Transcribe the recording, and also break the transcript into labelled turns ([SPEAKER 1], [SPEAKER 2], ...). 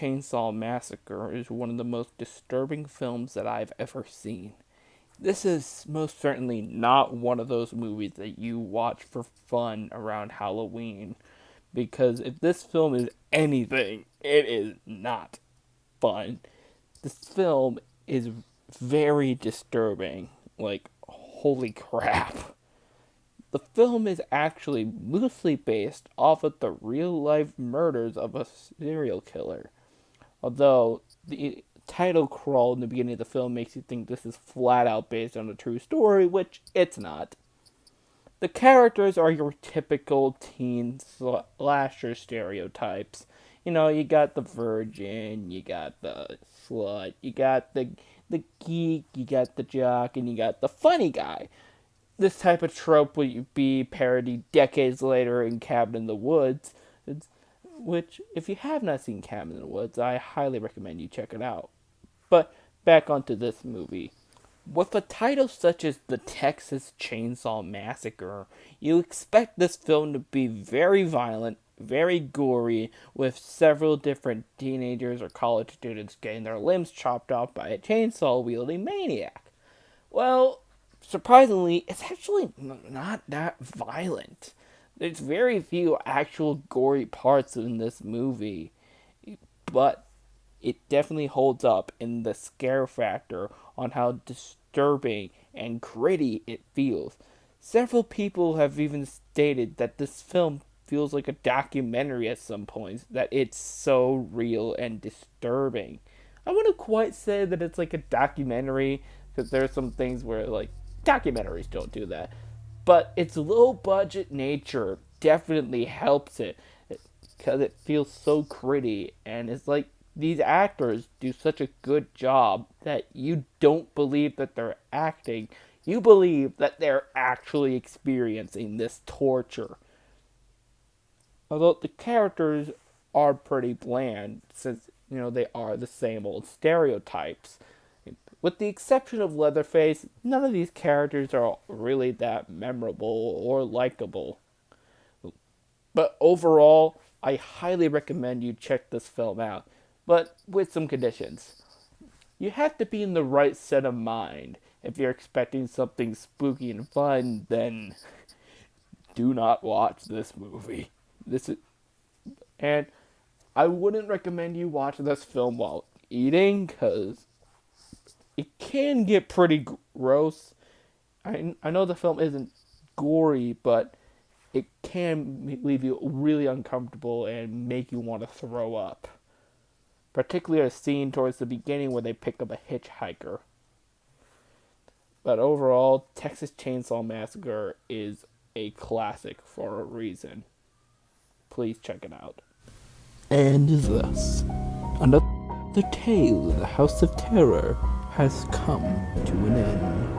[SPEAKER 1] Chainsaw Massacre is one of the most disturbing films that I've ever seen. This is most certainly not one of those movies that you watch for fun around Halloween. Because if this film is anything, it is not fun. This film is very disturbing. Like, holy crap. The film is actually loosely based off of the real life murders of a serial killer. Although the title crawl in the beginning of the film makes you think this is flat out based on a true story, which it's not. The characters are your typical teen slasher stereotypes. You know, you got the virgin, you got the slut, you got the geek, you got the jock, and you got the funny guy. This type of trope would be parodied decades later in Cabin in the Woods, which, if you have not seen Cabin in the Woods, I highly recommend you check it out. But back onto this movie. With a title such as The Texas Chainsaw Massacre, you expect this film to be very violent, very gory, with several different teenagers or college students getting their limbs chopped off by a chainsaw-wielding maniac. Well, surprisingly, it's actually not that violent. There's very few actual gory parts in this movie, but it definitely holds up in the scare factor on how disturbing and gritty it feels. Several people have even stated that this film feels like a documentary at some points, that it's so real and disturbing. I wouldn't quite say that it's like a documentary, because there are some things where, like, documentaries don't do that. But its low budget nature definitely helps it, because it feels so gritty, and it's like these actors do such a good job that you don't believe that they're acting. You believe that they're actually experiencing this torture. Although the characters are pretty bland, since, you know, they are the same old stereotypes. With the exception of Leatherface, none of these characters are really that memorable or likable. But overall, I highly recommend you check this film out, but with some conditions. You have to be in the right set of mind. If you're expecting something spooky and fun, then do not watch this movie. And I wouldn't recommend you watch this film while eating, because it can get pretty gross. I know the film isn't gory, but it can leave you really uncomfortable and make you want to throw up. Particularly a scene towards the beginning where they pick up a hitchhiker. But overall, Texas Chainsaw Massacre is a classic for a reason. Please check it out. And thus, another tale of the House of Terror has come to an end.